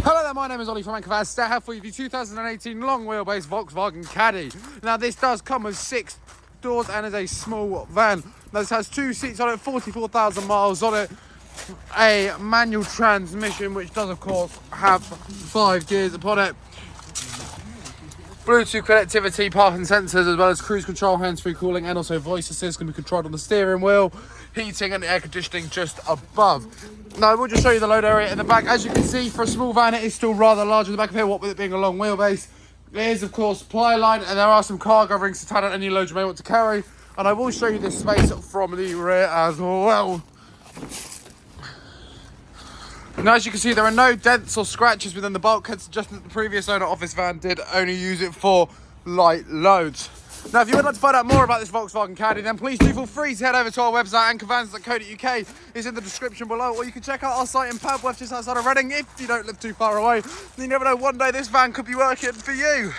Hello there, my name is Ollie from VFS. Today I have for you the 2018 long wheelbase Volkswagen Caddy. Now this does come with 6 doors and is a small van. Now this has 2 seats on it, 44,000 miles on it, a manual transmission which does of course have 5 gears upon it, Bluetooth connectivity, parking sensors, as well as cruise control, hands-free cooling, and also voice assist can be controlled on the steering wheel, heating and air conditioning just above. Now I will just show you the load area in the back. As you can see, for a small van it is still rather large in the back of here, what with it being a long wheelbase. There is of course ply line, and there are some car coverings to tie down any loads you may want to carry. And I will show you this space from the rear as well. Now, as you can see, there are no dents or scratches within the bulkhead, suggesting that the previous owner of this van did only use it for light loads. Now, if you would like to find out more about this Volkswagen Caddy, then please do feel free to head over to our website, anchorvans.co.uk is in the description below, or you can check out our site in Padworth just outside of Reading if you don't live too far away. You never know, one day this van could be working for you.